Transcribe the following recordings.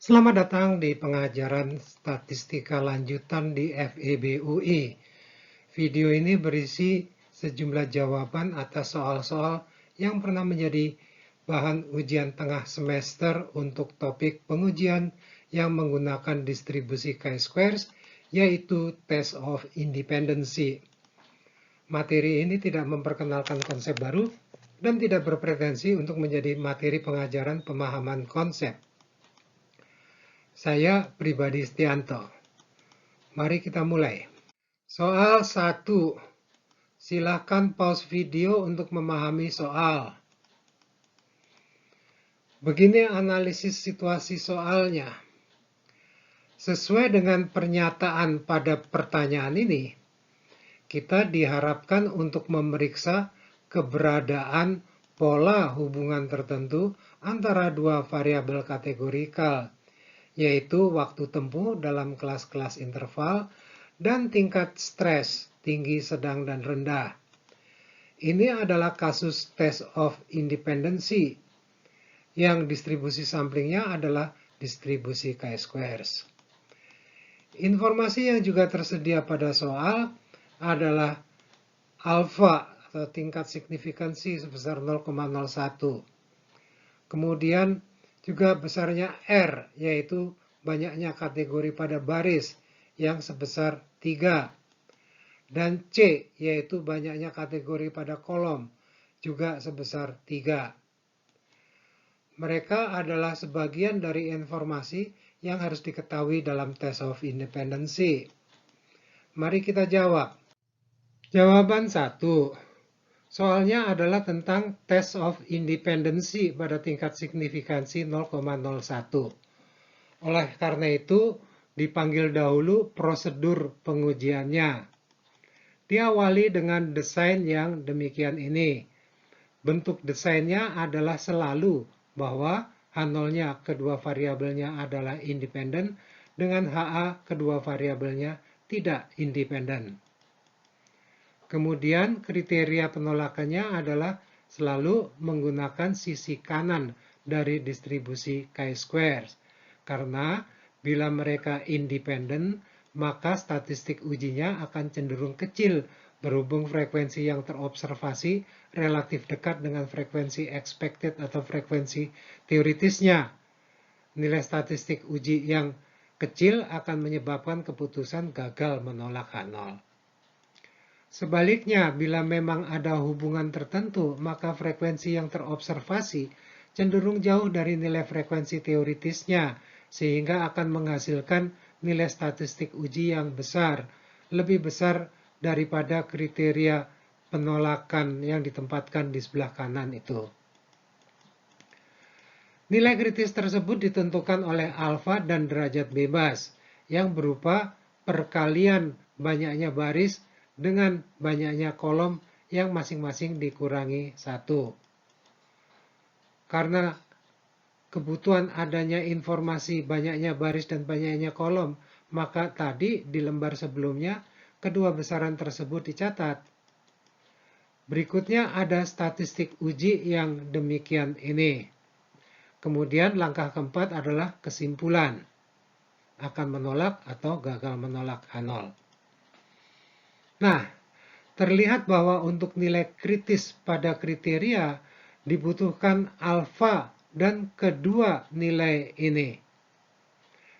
Selamat datang di pengajaran statistika lanjutan di FEB UI. Video ini berisi sejumlah jawaban atas soal-soal yang pernah menjadi bahan ujian tengah semester untuk topik pengujian yang menggunakan distribusi chi-squares, yaitu Test of Independency. Materi ini tidak memperkenalkan konsep baru dan tidak berpretensi untuk menjadi materi pengajaran pemahaman konsep. Saya Pribadi Setianto. Mari kita mulai. Soal 1. Silakan pause video untuk memahami soal. Begini analisis situasi soalnya. Sesuai dengan pernyataan pada pertanyaan ini, kita diharapkan untuk memeriksa keberadaan pola hubungan tertentu antara dua variabel kategorikal, yaitu waktu tempuh dalam kelas-kelas interval dan tingkat stres tinggi, sedang, dan rendah. Ini adalah kasus test of independency yang distribusi samplingnya adalah distribusi chi-squares. Informasi yang juga tersedia pada soal adalah alfa atau tingkat signifikansi sebesar 0,01. Kemudian juga besarnya R, yaitu banyaknya kategori pada baris yang sebesar 3. Dan C, yaitu banyaknya kategori pada kolom, juga sebesar 3. Mereka adalah sebagian dari informasi yang harus diketahui dalam Test of Independency. Mari kita jawab. Jawaban 1. Soalnya adalah tentang Test of Independency pada tingkat signifikansi 0,01. Oleh karena itu, dipanggil dahulu prosedur pengujiannya. Diawali dengan desain yang demikian ini. Bentuk desainnya adalah selalu bahwa H0-nya kedua variabelnya adalah independen, dengan HA kedua variabelnya tidak independen. Kemudian kriteria penolakannya adalah selalu menggunakan sisi kanan dari distribusi chi-squares. Karena bila mereka independen, maka statistik ujinya akan cenderung kecil berhubung frekuensi yang terobservasi relatif dekat dengan frekuensi expected atau frekuensi teoritisnya. Nilai statistik uji yang kecil akan menyebabkan keputusan gagal menolak H0. Sebaliknya, bila memang ada hubungan tertentu, maka frekuensi yang terobservasi cenderung jauh dari nilai frekuensi teoritisnya, sehingga akan menghasilkan nilai statistik uji yang besar, lebih besar daripada kriteria penolakan yang ditempatkan di sebelah kanan itu. Nilai kritis tersebut ditentukan oleh alfa dan derajat bebas, yang berupa perkalian banyaknya baris dengan banyaknya kolom yang masing-masing dikurangi 1. Karena kebutuhan adanya informasi banyaknya baris dan banyaknya kolom, maka tadi di lembar sebelumnya kedua besaran tersebut dicatat. Berikutnya ada statistik uji yang demikian ini. Kemudian langkah keempat adalah kesimpulan. Akan menolak atau gagal menolak H0. Nah, terlihat bahwa untuk nilai kritis pada kriteria dibutuhkan alfa dan kedua nilai ini.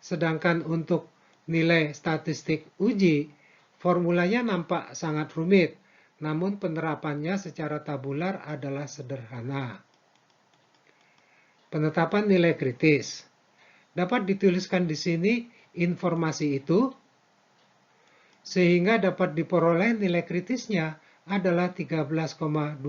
Sedangkan untuk nilai statistik uji, formulanya nampak sangat rumit, namun penerapannya secara tabular adalah sederhana. Penetapan nilai kritis. Dapat dituliskan di sini informasi itu, sehingga dapat diperoleh nilai kritisnya adalah 13,2767.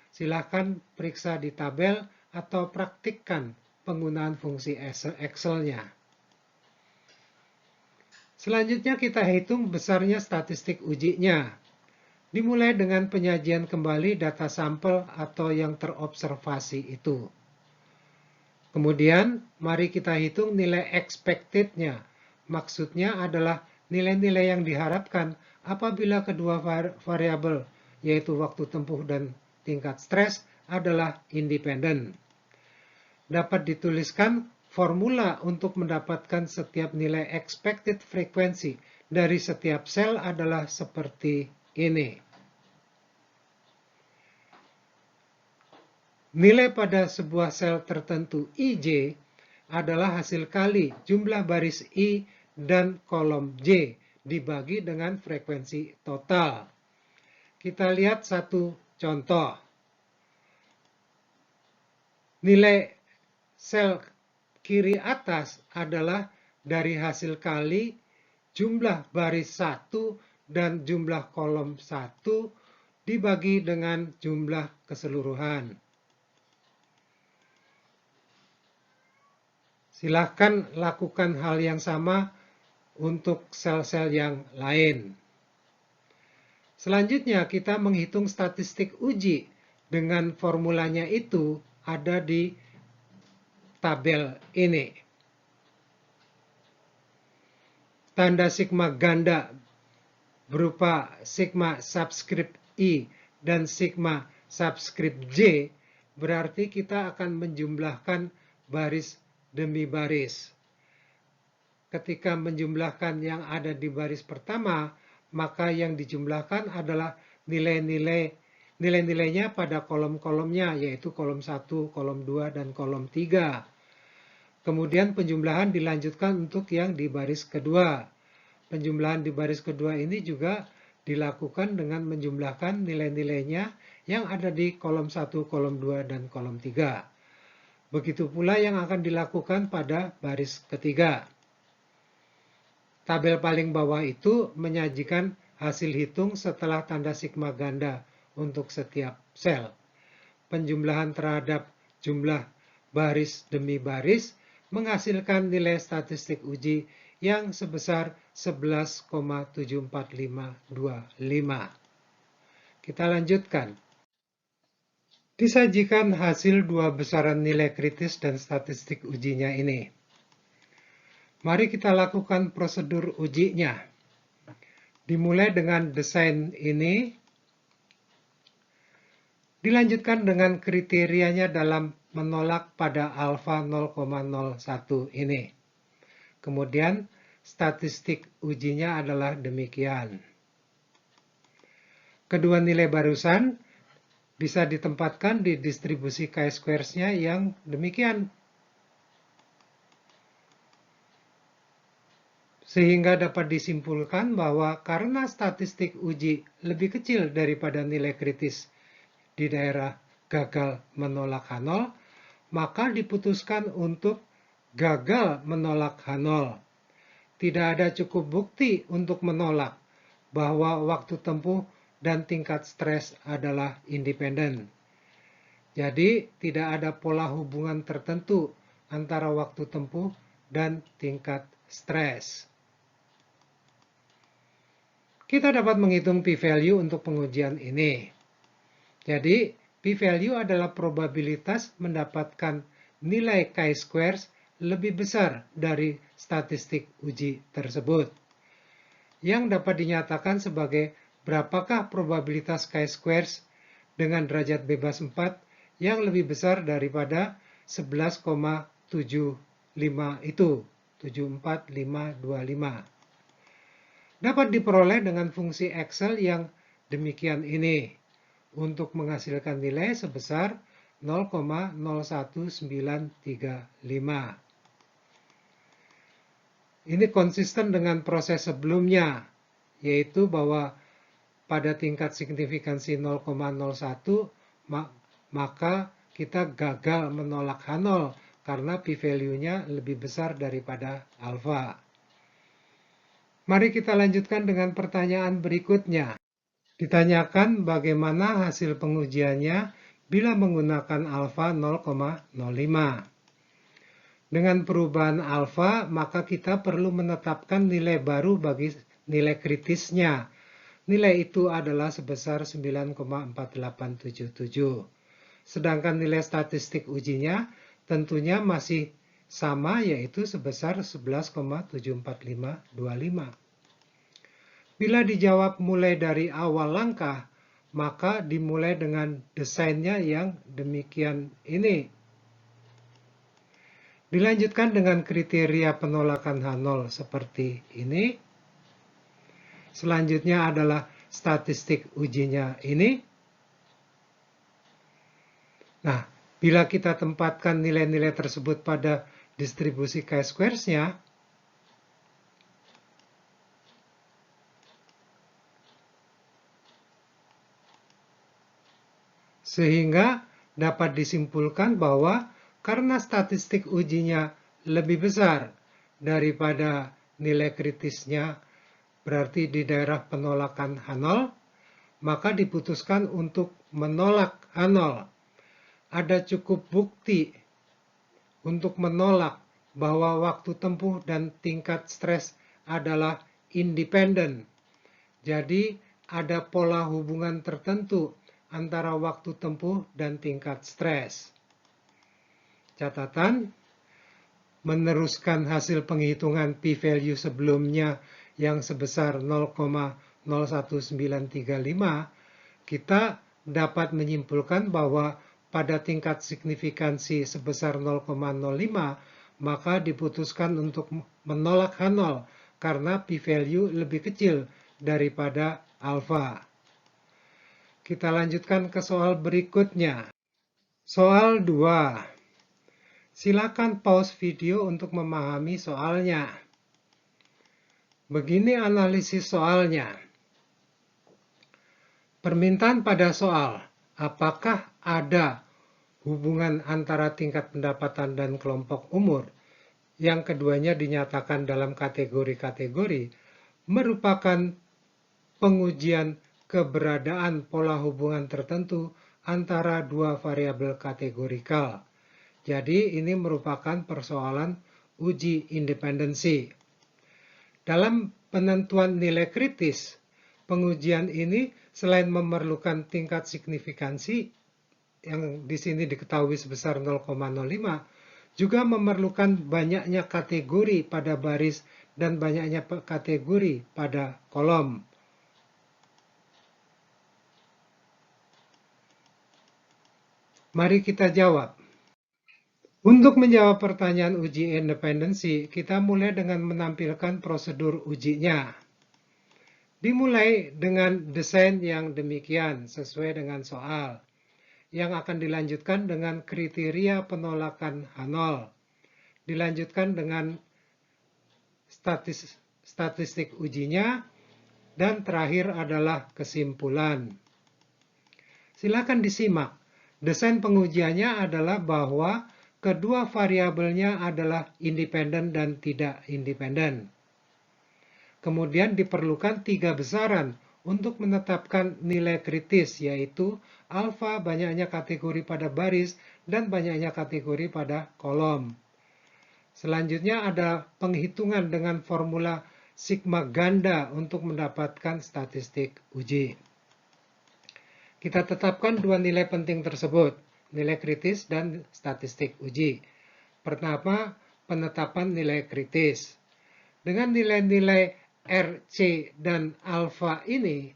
Silakan periksa di tabel atau praktikkan penggunaan fungsi Excel-nya. Selanjutnya kita hitung besarnya statistik ujinya. Dimulai dengan penyajian kembali data sampel atau yang terobservasi itu. Kemudian mari kita hitung nilai expected-nya. Maksudnya adalah nilai-nilai yang diharapkan apabila kedua variabel, yaitu waktu tempuh dan tingkat stres, adalah independen. dapat dituliskan formula untuk mendapatkan setiap nilai expected frequency dari setiap sel adalah seperti ini. Nilai pada sebuah sel tertentu IJ adalah hasil kali jumlah baris I dan kolom J dibagi dengan frekuensi total. Kita lihat satu contoh. Nilai sel kiri atas adalah dari hasil kali jumlah baris 1 dan jumlah kolom 1 dibagi dengan jumlah keseluruhan. Silahkan lakukan hal yang sama untuk sel-sel yang lain. Selanjutnya kita menghitung statistik uji dengan formulanya itu ada di tabel ini. Tanda sigma ganda berupa sigma subscript I dan sigma subscript J berarti kita akan menjumlahkan baris demi baris. Ketika menjumlahkan yang ada di baris pertama, maka yang dijumlahkan adalah nilai-nilainya pada kolom-kolomnya, yaitu kolom 1, kolom 2, dan kolom 3. Kemudian penjumlahan dilanjutkan untuk yang di baris kedua. Penjumlahan di baris kedua ini juga dilakukan dengan menjumlahkan nilai-nilainya yang ada di kolom 1, kolom 2, dan kolom 3. Begitu pula yang akan dilakukan pada baris ketiga. Tabel paling bawah itu menyajikan hasil hitung setelah tanda sigma ganda untuk setiap sel. Penjumlahan terhadap jumlah baris demi baris menghasilkan nilai statistik uji yang sebesar 11,74525. Kita lanjutkan. Disajikan hasil dua besaran nilai kritis dan statistik ujinya ini. Mari kita lakukan prosedur ujinya. Dimulai dengan desain ini, dilanjutkan dengan kriterianya dalam menolak pada alfa 0,01 ini. Kemudian statistik ujinya adalah demikian. Kedua nilai barusan bisa ditempatkan di distribusi chi-squares-nya yang demikian. Sehingga dapat disimpulkan bahwa karena statistik uji lebih kecil daripada nilai kritis di daerah gagal menolak H0, maka diputuskan untuk gagal menolak H0. Tidak ada cukup bukti untuk menolak bahwa waktu tempuh dan tingkat stres adalah independen. Jadi, tidak ada pola hubungan tertentu antara waktu tempuh dan tingkat stres. Kita dapat menghitung p-value untuk pengujian ini. Jadi, p-value adalah probabilitas mendapatkan nilai chi-squares lebih besar dari statistik uji tersebut, yang dapat dinyatakan sebagai berapakah probabilitas chi-squares dengan derajat bebas 4 yang lebih besar daripada 11,75 itu, 74525. Dapat diperoleh dengan fungsi Excel yang demikian ini, untuk menghasilkan nilai sebesar 0,01935. Ini konsisten dengan proses sebelumnya, yaitu bahwa pada tingkat signifikansi 0,01, maka kita gagal menolak H0 karena p-value-nya lebih besar daripada alfa. Mari kita lanjutkan dengan pertanyaan berikutnya. Ditanyakan bagaimana hasil pengujiannya bila menggunakan alfa 0,05. Dengan perubahan alfa, maka kita perlu menetapkan nilai baru bagi nilai kritisnya. Nilai itu adalah sebesar 9,4877. Sedangkan nilai statistik ujinya tentunya masih sama, yaitu sebesar 11,74525. Bila dijawab mulai dari awal langkah, maka dimulai dengan desainnya yang demikian ini. Dilanjutkan dengan kriteria penolakan H0 seperti ini. Selanjutnya adalah statistik ujinya ini. Nah, bila kita tempatkan nilai-nilai tersebut pada distribusi chi-squares-nya, sehingga dapat disimpulkan bahwa karena statistik ujinya lebih besar daripada nilai kritisnya, berarti di daerah penolakan H0, maka diputuskan untuk menolak H0. Ada cukup bukti untuk menolak bahwa waktu tempuh dan tingkat stres adalah independen. Jadi ada pola hubungan tertentu antara waktu tempuh dan tingkat stres. Catatan, meneruskan hasil penghitungan p-value sebelumnya yang sebesar 0,01935, kita dapat menyimpulkan bahwa pada tingkat signifikansi sebesar 0,05, maka diputuskan untuk menolak H0 karena p-value lebih kecil daripada alfa. Kita lanjutkan ke soal berikutnya. Soal 2. Silakan pause video untuk memahami soalnya. Begini analisis soalnya. Permintaan pada soal, apakah ada hubungan antara tingkat pendapatan dan kelompok umur, yang keduanya dinyatakan dalam kategori-kategori, merupakan pengujian keberadaan pola hubungan tertentu antara dua variabel kategorikal. Jadi ini merupakan persoalan uji independensi. Dalam penentuan nilai kritis, pengujian ini selain memerlukan tingkat signifikansi yang di sini diketahui sebesar 0,05, juga memerlukan banyaknya kategori pada baris dan banyaknya kategori pada kolom. Mari kita jawab. Untuk menjawab pertanyaan uji independensi, kita mulai dengan menampilkan prosedur ujinya. Dimulai dengan desain yang demikian sesuai dengan soal, yang akan dilanjutkan dengan kriteria penolakan H0. Dilanjutkan dengan statistik ujinya, dan terakhir adalah kesimpulan. Silakan disimak. Desain pengujiannya adalah bahwa kedua variabelnya adalah independen dan tidak independen. Kemudian diperlukan 3 besaran untuk menetapkan nilai kritis, yaitu alfa banyaknya kategori pada baris dan banyaknya kategori pada kolom. Selanjutnya ada penghitungan dengan formula sigma ganda untuk mendapatkan statistik uji. Kita tetapkan dua nilai penting tersebut, nilai kritis dan statistik uji. Pertama, penetapan nilai kritis. Dengan nilai-nilai R, C, dan alfa ini,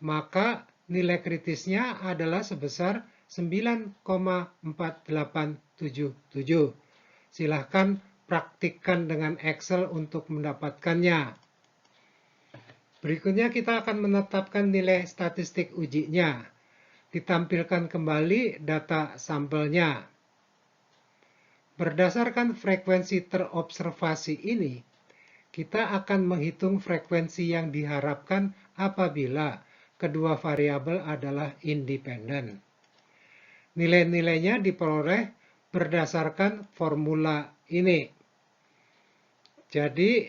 maka nilai kritisnya adalah sebesar 9,4877. Silahkan praktikkan dengan Excel untuk mendapatkannya. Berikutnya kita akan menetapkan nilai statistik ujinya. Ditampilkan kembali data sampelnya. Berdasarkan frekuensi terobservasi ini, kita akan menghitung frekuensi yang diharapkan apabila kedua variabel adalah independen. Nilai-nilainya diperoleh berdasarkan formula ini. Jadi,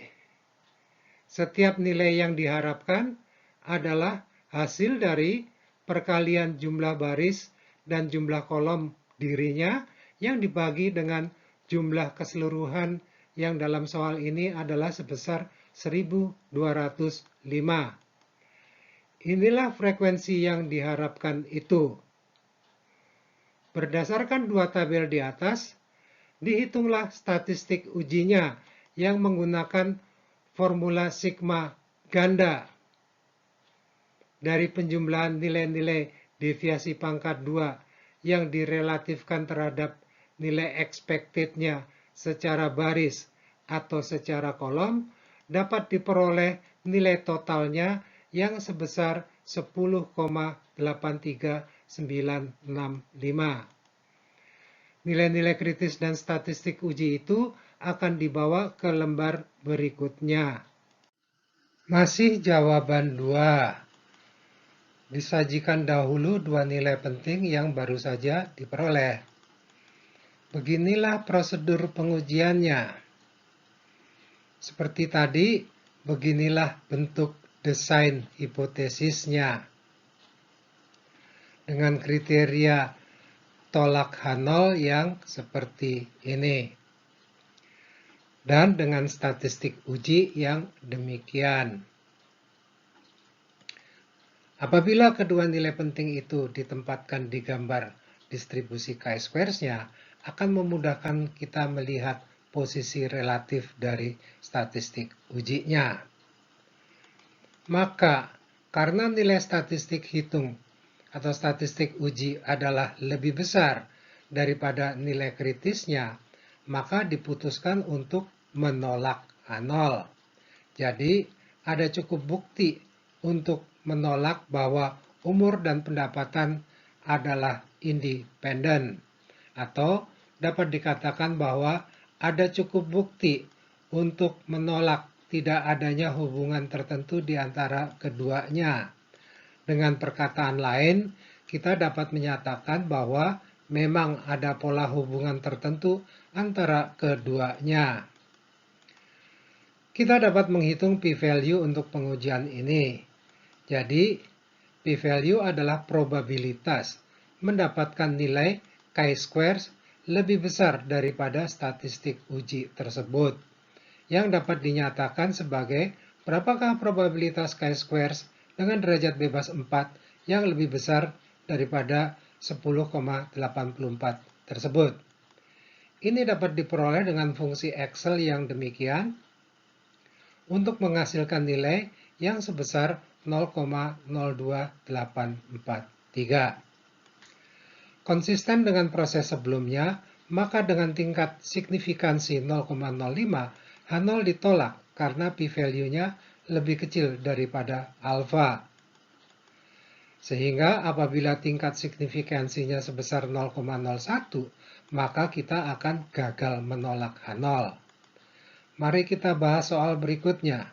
setiap nilai yang diharapkan adalah hasil dari perkalian jumlah baris dan jumlah kolom dirinya yang dibagi dengan jumlah keseluruhan yang dalam soal ini adalah sebesar 1205. Inilah frekuensi yang diharapkan itu. Berdasarkan dua tabel di atas, dihitunglah statistik ujinya yang menggunakan formula sigma ganda. Dari penjumlahan nilai-nilai deviasi pangkat 2 yang direlatifkan terhadap nilai expected-nya secara baris atau secara kolom, dapat diperoleh nilai totalnya yang sebesar 10,83965. Nilai-nilai kritis dan statistik uji itu akan dibawa ke lembar berikutnya. Masih jawaban 2. Disajikan dahulu dua nilai penting yang baru saja diperoleh. Beginilah prosedur pengujiannya. Seperti tadi, beginilah bentuk desain hipotesisnya. Dengan kriteria tolak H0 yang seperti ini. Dan dengan statistik uji yang demikian. Apabila kedua nilai penting itu ditempatkan di gambar distribusi chi-squares-nya, akan memudahkan kita melihat posisi relatif dari statistik ujinya. Maka, karena nilai statistik hitung atau statistik uji adalah lebih besar daripada nilai kritisnya, maka diputuskan untuk menolak H0. Jadi, ada cukup bukti untuk menolak bahwa umur dan pendapatan adalah independen, atau dapat dikatakan bahwa ada cukup bukti untuk menolak tidak adanya hubungan tertentu di antara keduanya. Dengan perkataan lain, kita dapat menyatakan bahwa memang ada pola hubungan tertentu antara keduanya. Kita dapat menghitung p-value untuk pengujian ini. Jadi, p-value adalah probabilitas mendapatkan nilai chi-squares lebih besar daripada statistik uji tersebut, yang dapat dinyatakan sebagai berapakah probabilitas chi-squares dengan derajat bebas 4 yang lebih besar daripada 10,84 tersebut. Ini dapat diperoleh dengan fungsi Excel yang demikian untuk menghasilkan nilai yang sebesar 0,02843. Konsisten dengan proses sebelumnya, maka dengan tingkat signifikansi 0,05, H0 ditolak karena p-value-nya lebih kecil daripada alfa. Sehingga apabila tingkat signifikansinya sebesar 0,01, maka kita akan gagal menolak H0. Mari kita bahas soal berikutnya.